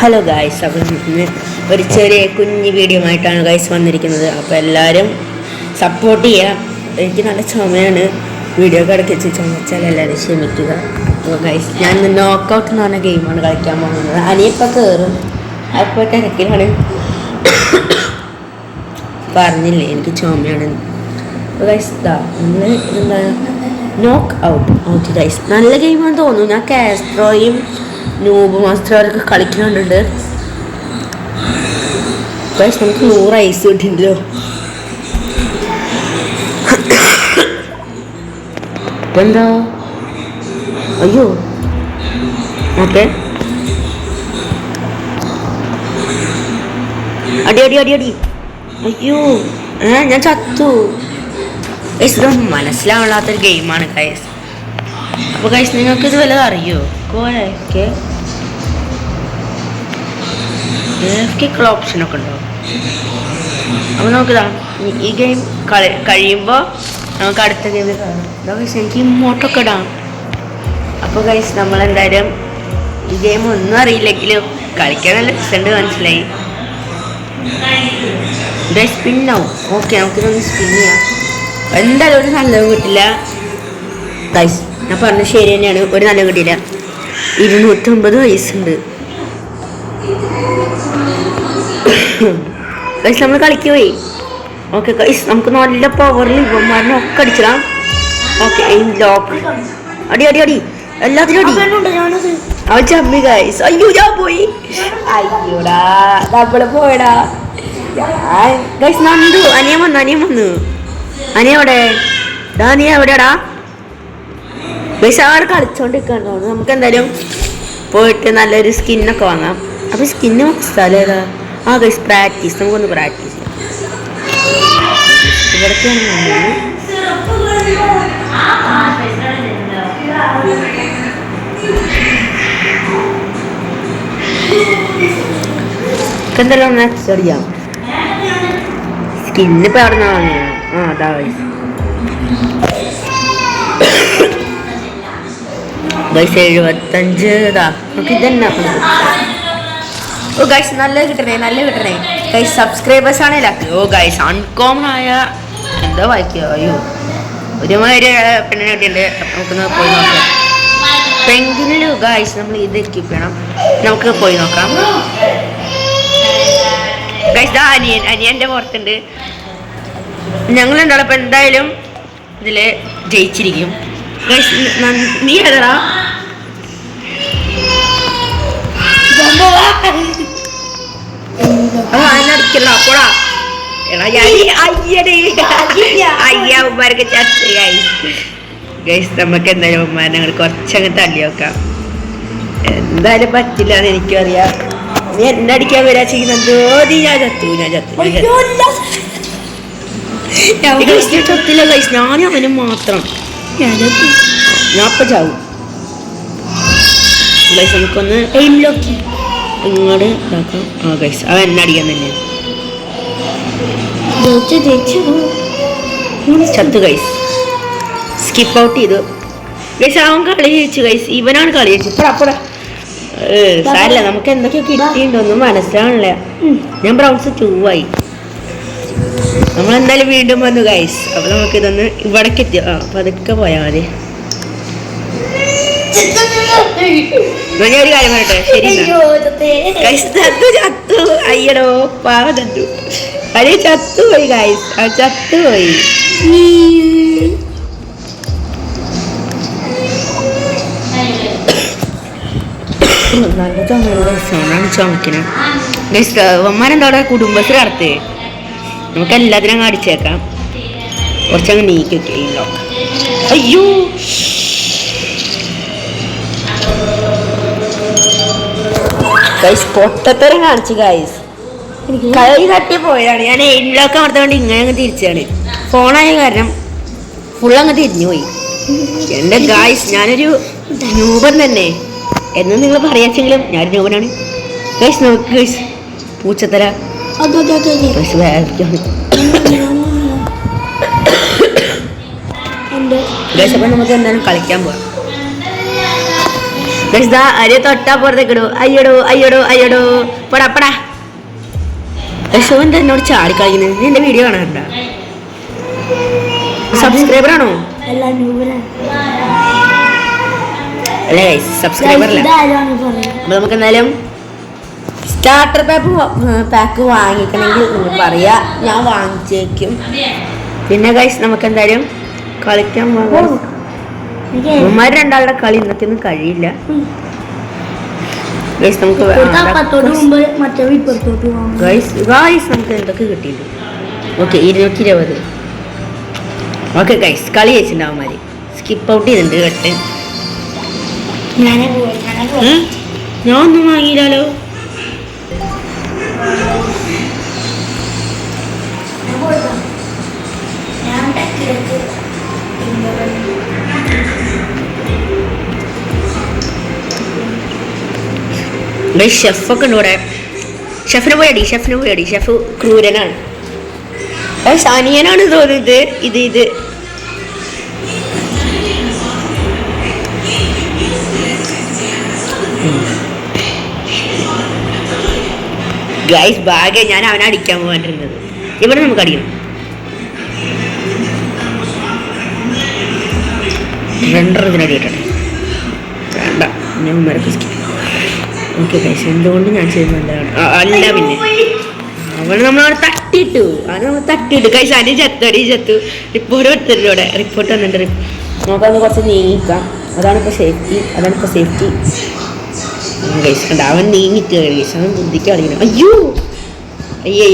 Hello guys, അപ്പം ഇന്ന് ഒരു ചെറിയ കുഞ്ഞ് വീഡിയോ ആയിട്ടാണ് ഗായ്സ് വന്നിരിക്കുന്നത്. അപ്പോൾ എല്ലാവരും സപ്പോർട്ട് ചെയ്യുക. എനിക്ക് നല്ല ചുമയാണ്, വീഡിയോ കിടക്കിച്ച് ചുമച്ചാൽ എല്ലാവരും ക്ഷമിക്കുക. അപ്പോൾ ഗായ്സ്, ഞാൻ ഇന്ന് നോക്കൗട്ട് എന്ന് പറഞ്ഞ ഗെയിമാണ് കളിക്കാൻ പോകുന്നത്. അനിയപ്പോൾ കയറും, അപ്പോൾ തിരക്കിലാണ്. പറഞ്ഞില്ലേ എനിക്ക് ചുമയാണ്. അപ്പോൾ ഗായ്സ് നമ്മൾ എന്താണ് നോക്ക് ഔട്ട് ഗൈസ്, നല്ല ഗെയിമാണെന്ന് തോന്നുന്നു. ഞാൻ കാസ്ട്രോയും നൂബ് മാസ്റ്ററൊക്കെ കളിക്കുന്നുണ്ട് ഗൈസ്. നമുക്ക് 100 ഐസ് കിട്ടിയില്ലോ. ഇപ്പം എന്താ? അയ്യോ, ഓക്കെ. അടി അടി അടി അടി. അയ്യോ, ഞാൻ ചത്തു ഗൈസ്. ഇത് മനസ്സിലാവാത്തൊരു ഗെയിമാണ് ഗൈസ്. അപ്പോൾ ഗൈസ്, നിങ്ങൾക്ക് ഇത് വല്ലതും അറിയോ? കേക്കുള്ള ഓപ്ഷനൊക്കെ ഉണ്ടോ? അപ്പോൾ നമുക്കിതാ ഈ ഗെയിം കഴിയുമ്പോൾ നമുക്ക് അടുത്ത ഗെയിമിൽ കാണാം. ഗൈസ്, എനിക്ക് ഇമോട്ടൊക്കെ ഇടാം. അപ്പോൾ ഗൈസ്, നമ്മളെന്തായാലും ഈ ഗെയിം ഒന്നും അറിയില്ലെങ്കിലും കളിക്കാൻ നല്ല രസമുണ്ട്, മനസ്സിലായി. ഗൈസ്, സ്പിന്നാവും. ഓക്കെ, നമുക്കിതൊന്ന് സ്പിൻ ചെയ്യാം. എന്തായാലും ഒരു നല്ലതും കിട്ടില്ല ഗൈസ്, ഞാൻ പറഞ്ഞത് ശരി തന്നെയാണ്. ഒരു നല്ലതും കിട്ടിയില്ല. 250 വയസ്സുണ്ട് ഗൈസ്. നമ്മൾ കളിക്ക് പോയി. ഓക്കെ ഗൈസ്, നമുക്ക് നല്ല പവറിൽ ഇവന്മാരിനെ ഒക്കെ അടിച്ചിടാം. Okay, lock. അടി അടി അടി, എല്ലാത്തിനും അടി. അവൻ ചമ്മി ഗൈസ്. അയ്യോ, ഞാൻ പോയി. അയ്യോടാ, നമ്മള് പോയടാ ഗൈസ്. നന്ദു അനിയൻ വന്നു. അനിയോടെ നീ എവിടെയാടാ ഗൈസ്? അവിടെ കളിച്ചോണ്ടിരിക്കണ്ടോ? നമുക്ക് എന്തായാലും പോയിട്ട് നല്ലൊരു സ്കിന്നൊക്കെ വാങ്ങാം. അപ്പോൾ സ്കിന്ന് സ്ഥലം ഏതാ? Guys, practice. നമുക്കൊന്ന് പ്രാക്ടീസ് ചെയ്യാം. ഇവിടേക്കാണ് എന്തെല്ലാം ഒന്ന് എക്സ്ചേർജ് സ്കിന്നിപ്പോൾ എവിടെ നിന്നാണ് വാങ്ങിയത്? അതാ ഗൈസ്. ഗൈസ് 75 നമുക്ക് ഇതന്നെ. ഓ ഗൈസ്, നല്ല കിട്ടണേ ഗൈസ്. സബ്സ്ക്രൈബേഴ്സ് ആണേലാ. ഓ ഗൈസ്, അൺകോമൺ ആയ എന്താ വായിക്കുക? അയ്യോ, ഒരുമാതിരി പെണ്ണിനെ കിട്ടിയുണ്ട്. നമുക്കൊന്ന് പോയി നോക്കാം. പെങ്കിനില് ഗൈസ് നമ്മൾ ഇത് എക്യൂപ്പ് ചെയ്യണം. നമുക്ക് പോയി നോക്കാം ഗൈസ്. അനിയൻ്റെ പുറത്തുണ്ട്. ഞങ്ങളുണ്ടാവും. അപ്പം എന്തായാലും ഇതിൽ ജയിച്ചിരിക്കും ഗൈസ്. നീ ഏതാ? അതിനടിക്കല്ലോ അപ്പോഴാ. അയ്യമാർക്ക് ചത്ത് ഗൈസ്. നമുക്ക് എന്തായാലും ഉമ്മാരെ ഞങ്ങൾ കുറച്ചങ്ങ് തള്ളി നോക്കാം. എന്തായാലും പറ്റില്ല എന്ന് എനിക്കും അറിയാം. നീ എന്നെ അടിക്കാൻ വരാ ചെയ്യുന്നത്. ഞാൻ ചത്തില്ല ഗൈസ്. ഞാനും അവനും മാത്രം. ഞാൻ ഇപ്പം ചാവും ഗൈസ്. നമുക്കൊന്ന് ഇങ്ങോട്ട് ഇതാക്കാം. ഗൈസ്, അവൻ എന്നെ അടിക്കാൻ തന്നെ ചത്തു ഗൈസ്. സ്കിപ്പ് ഔട്ട് ചെയ്തു ഗൈസ്. അവൻ കളി ജയിച്ചു ഗൈസ്. ഇവനാണ് കളി ജയിച്ചു. അപ്പടാ സാരില്ല, നമുക്ക് എന്തൊക്കെയോ കിട്ടിയിട്ടുണ്ടോന്നും മനസ്സിലാവണില്ല. ഞാൻ ബ്രൗൺസ് 2 ആയി. നമ്മളെന്തായാലും വീണ്ടും വന്നു ഗൈസ്. അപ്പോൾ നമുക്കിതൊന്ന് ഇവിടേക്ക് എത്തി. അപ്പോൾ അതൊക്കെ പോയാൽ മതി. ഞാൻ ഒരു കാര്യം പറയട്ടെ, ശരി ഗൈസ്. ചത്തു അയ്യടോ, പാവ ചത്തു. അതെ, ചത്തുപോയി ഗൈസ്. ചത്തുപോയി. നല്ല ചുമയാണ് ഗൈസ്. അവനാണ് ചുമക്കിന് ഗൈസ്. അമ്മമാരെന്താ അവിടെ കുടുംബശ്രീ നടത്തേ? നമുക്ക് എല്ലാത്തിനും അടിച്ചേക്കാം. കുറച്ചങ്ങ് നീക്കൊക്കെ. അയ്യോ, ഗൈസ് പൊട്ടത്തരം കാണിച്ചു ഗൈസ്. കൈ തട്ടി പോയതാണ്. ഞാൻ എയിലൊക്കെ നടത്തുകൊണ്ട് ഇങ്ങനെ അങ്ങ് തിരിച്ചാണ്. ഫോണായ കാരണം ഫുള്ളങ്ങ് തിരിഞ്ഞു പോയി. എൻ്റെ ഗൈസ്, ഞാനൊരു ന്യൂബൻ തന്നെ എന്ന് നിങ്ങൾ പറയാച്ചെങ്കിലും ഞാനൊരു ന്യൂബനാണ് ഗൈസ്. നോക്ക് ഗൈസ്, പൂച്ചത്തല ഗൈസ്. അപ്പം നമുക്ക് എന്തായാലും കളിക്കാൻ പോവാം. അരെ തൊട്ടാ പുറത്തേക്കിടോ. അയ്യടോ അയ്യടോ അയ്യടോ. പടാ പടാ. യശോ എന്താ എന്നോട് ചാടിക്കളിക്കുന്നത്? നീ എന്റെ വീഡിയോ കാണാറുണ്ടോ? സബ്സ്ക്രൈബർ ആണോ? അല്ല സബ്സ്ക്രൈബർ അല്ല. അപ്പൊ നമുക്ക് എന്തായാലും സ്റ്റാർട്ടർ പാക്ക് വാങ്ങിക്കണമെങ്കിൽ പറയാ, ഞാൻ വാങ്ങിച്ചേക്കും. പിന്നെ ഗൈസ് നമുക്ക് എന്തായാലും കളിക്കാൻ പോകാം. ഉമ്മാര് രണ്ടാളുടെ കളി ഇന്നത്തെ ഒന്നും കഴിയില്ല ഗൈസ്. നമുക്ക് ഗൈസ് നമുക്ക് എന്തൊക്കെ കിട്ടിയിട്ടുണ്ട്. ഓക്കെ 220. ഓക്കെ ഗൈസ് കളി വെച്ചിട്ടുണ്ടാവും അവന്മാര്. സ്കിപ്പ് ഔട്ട് ചെയ്തിട്ടുണ്ട് കേട്ടെ. ഞാൻ ഒന്നും വാങ്ങിയില്ലല്ലോ. ഷെഫൊക്കെ ഉണ്ട് ഇവിടെ. ഷെഫിന് പോയി അടി. ഷെഫ് ക്രൂരനാണ്. അനിയനാണ് തോന്നുന്നത്. ഇത് ഗൈസ് ഭാഗ്യ ഞാൻ അവനെ അടിക്കാൻ പോകാണ്ടിരുന്നത്. ഇവിടെ നമുക്ക് അടിക്കണം. 2 അടിയിട്ടുണ്ട്. വേണ്ട ഞാൻ മരക്ക്. ഓക്കെ ഗൈസ് എന്തുകൊണ്ട് ഞാൻ ചെയ്യുന്നത് അല്ല. പിന്നെ അവന് നമ്മളവിടെ തട്ടിയിട്ടു. ഗൈസ് അടി ചത്തു. റിപ്പോർട്ട് എടുത്തിട്ടുണ്ട് ഇവിടെ. റിപ്പോർട്ട് വന്നിട്ടുണ്ട്. നമുക്കത് കുറച്ച് നീങ്ങിക്കാം. അതാണിപ്പോൾ സേഫ്റ്റി. ഗൈസ് കണ്ട അവൻ നീങ്ങിട്ട് ഗൈസ്. അവൻ ബുദ്ധിക്ക് കളിക്കണം. അയ്യോ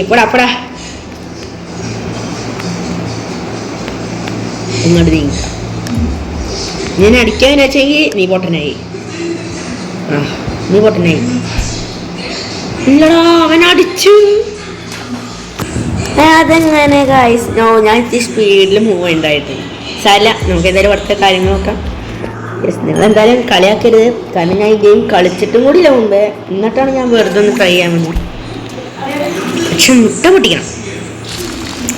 എപ്പോടാ ഇങ്ങോട്ട് നീങ്ങിക്കാം. ഞാൻ അടിക്കാൻ വെച്ചെങ്കിൽ നീ പൊട്ടനായി. ഇല്ലടാ അവൻ അടിച്ചു. അതെങ്ങനെ ഗൈസ്? ഞാൻ ഇത്തിരി സ്പീഡിൽ മൂവ് ഉണ്ടായിട്ട് സാരില്ല. നമുക്ക് എന്തായാലും അടുത്ത കാര്യങ്ങൾ നോക്കാം. യെസ് നിങ്ങൾ എന്തായാലും കളിയാക്കരുത്. കാരണം ഞാൻ ഈ ഗെയിം കളിച്ചിട്ടും കൂടി ഇല്ല മുമ്പേ. എന്നിട്ടാണ് ഞാൻ വെറുതെ ഒന്ന് ട്രൈ ചെയ്യാൻ വേണ്ടി. പക്ഷെ മുട്ട പൊട്ടിക്കണം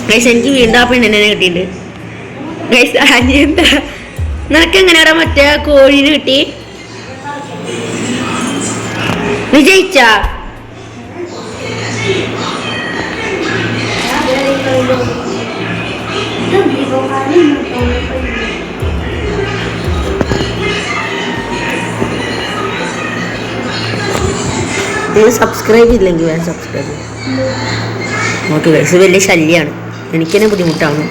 ഗൈസ്. എനിക്ക് വീണ്ടും ആ പെണ്ണിനെ കിട്ടിയിട്ടുണ്ട് ഗൈസ്. എന്താ നിനക്ക് എങ്ങനെയാടാ മറ്റേ കോഴീന് കിട്ടി? വിജയിച്ച നിങ്ങൾ സബ്സ്ക്രൈബ് ചെയ്തില്ലെങ്കിൽ വേറെ സബ്സ്ക്രൈബ് ചെയ്യും. ഓക്കെ ഗൈസ് വലിയ ശല്യമാണ്. എനിക്ക് തന്നെ ബുദ്ധിമുട്ടാണ്.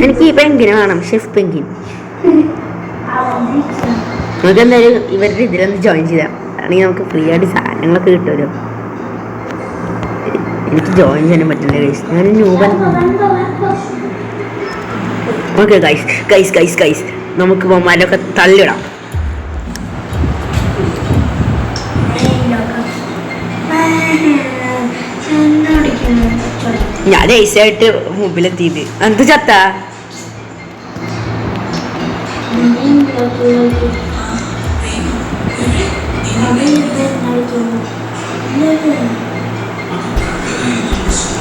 എനിക്ക് ഈ പെങ്കിനെ വേണം. ഷെഫ് പെങ്കിൻ. നമുക്ക് എന്തായാലും ഇവരുടെ ഇതിലൊന്ന് ജോയിൻ ചെയ്താൽ ആണെങ്കിൽ നമുക്ക് ഫ്രീ ആയിട്ട് സാധനങ്ങളൊക്കെ കിട്ടുമല്ലോ. എനിക്ക് ജോയിൻ ചെയ്യാൻ പറ്റില്ല ഗൈസ്. ഞാൻ ന്യൂബൻ. ഓക്കെ ഗൈസ് നമുക്ക് ബൊമ്മാലൊക്കെ തള്ളിയിടാം. ഞാൻ ഐസായിട്ട് മുമ്പിലെത്തിയത്. എന്ത് ചത്ത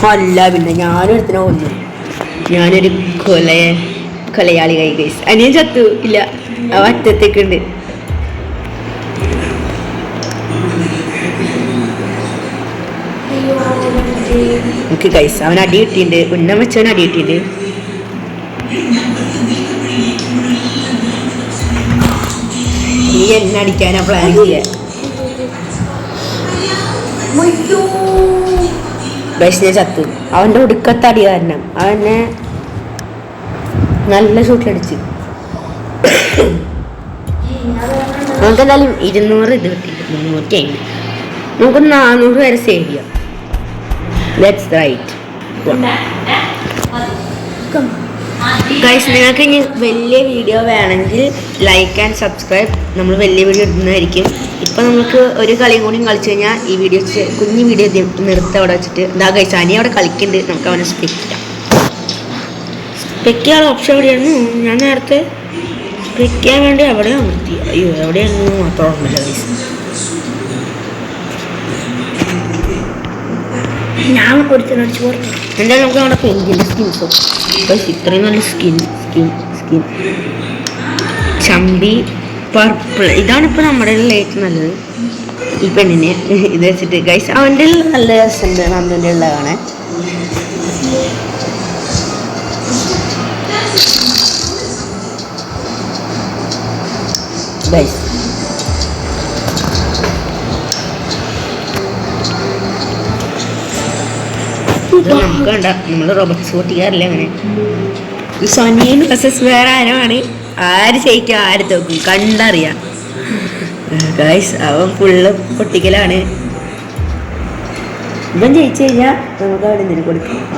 അല്ല. പിന്നെ ഞാനും എടുത്തിനെ കൊന്നു. ഞാനൊരു കൊലയാളി ഗൈസ്. അനിയൻ ചത്തു ഇല്ല. ആ അറ്റത്തേക്കുണ്ട്. എനിക്ക് ഗൈസ് അവൻ അടി കിട്ടിയിട്ടുണ്ട്. ഉന്നം വെച്ചവൻ അടി കിട്ടിയിട്ടുണ്ട്. നീ എന്നെ അടിക്കാനാ പ്ലാൻ ചെയ്യാ ഗൈസ്. ഞാൻ ചത്തു. അവൻ്റെ ഒടുക്കത്തടി കാരണം അവനെ നല്ല ഷൂട്ടിലടിച്ച്. നമുക്ക് എന്തായാലും 200 ഇത് കിട്ടിയിട്ടുണ്ട്. 350. നമുക്ക് 400 വരെ സേവ് ചെയ്യാം. Let's write guys. നിങ്ങൾക്ക് ഇനി വലിയ വീഡിയോ വേണമെങ്കിൽ ലൈക്ക് ആൻഡ് സബ്സ്ക്രൈബ്. നമ്മൾ വലിയ വീഡിയോ ഇടുന്നതായിരിക്കും. ഇപ്പം നമുക്ക് ഒരു കളിയും കൂടി കളിച്ചു കഴിഞ്ഞാൽ ഈ വീഡിയോ കുഞ്ഞു വീഡിയോ നിർത്തി അവിടെ വെച്ചിട്ട് എന്താ ഗൈസ് അനി അവിടെ കളിക്കുന്നുണ്ട്. നമുക്ക് അവനെ സ്പെക്ക് ചെയ്യാം. സ്പെക്ക് ചെയ്യാനുള്ള ഓപ്ഷൻ എവിടെയായിരുന്നു? ഞാൻ നേരത്തെ സ്പെക്ക് ചെയ്യാൻ വേണ്ടി എവിടെയോ നിർത്തി. അയ്യോ എവിടെയായിരുന്നു മാത്രം ഓർമ്മയില്ല ഗൈസ്. ഞാൻ കൊടുത്തടിച്ചു കൊടുത്തു. എന്തായാലും നമുക്ക് നമ്മുടെ പെങ്കിൻ്റെ സ്കിൻസോ ഇത്രയും നല്ല സ്കിൻ ചമ്പി പർപ്പിൾ ഇതാണിപ്പോൾ നമ്മുടെ ഏറ്റവും നല്ലത്. ഈ പെണ്ണിന് ഇത് വെച്ചിട്ട് ഗൈസ് അവൻ്റെ നല്ല രസമുണ്ട്. നന്ദൻ്റെ ഉള്ളതാണ് ഗൈസ്. നമുക്ക് വേണ്ട, നമ്മൾ റോബർട്ട്സ് പൊട്ടിക്കാറില്ല അങ്ങനെ. സോനിയും പ്ലസസ് വേറെ ആരുമാണ്. ആര് ജയിക്കും ആര് തോക്കും കണ്ടറിയാം ഗൈസ്. അവൻ ഫുള്ള് പൊട്ടിക്കലാണ്. ഇവൻ ജയിച്ചു കഴിഞ്ഞാൽ നമുക്ക് അവിടെ എന്തിനു കൊടുക്കും. ആ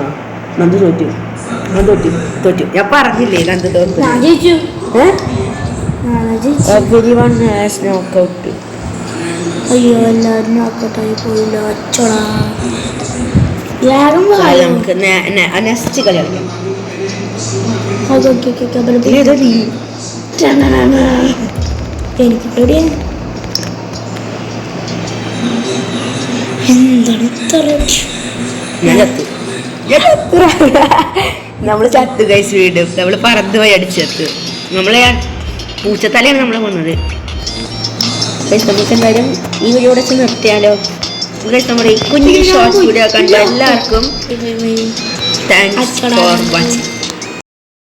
നന്ദു തോറ്റു ഞാൻ പറഞ്ഞില്ലേ നന്ദു തോറ്റു. Everyone has knockout. അയ്യോ എല്ലാവരും നോക്കൗട്ടായി പോയില്ല. അച്ചോളാ നമുക്ക് നെക്സ്റ്റ് കളി കളിക്കാം. എനിക്ക് പേടിയാണ്. നമ്മള് ചത്തു ഗൈസ്. വീണ്ടും നമ്മള് പറന്ന് പോയി അടിച്ചെത്തു. നമ്മളെ പൂച്ചത്തലയാണ് നമ്മളെ വന്നത്. നമുക്ക് എന്തായാലും ഈ വീഡിയോടെ നിർത്തിയാലോ. നമ്മുടെ ഈ കുഞ്ഞു ഷോർട്സ് വീഡിയോ കണ്ട എല്ലാവർക്കും താങ്ക്സ് ഫോർ വാച്ചിങ്.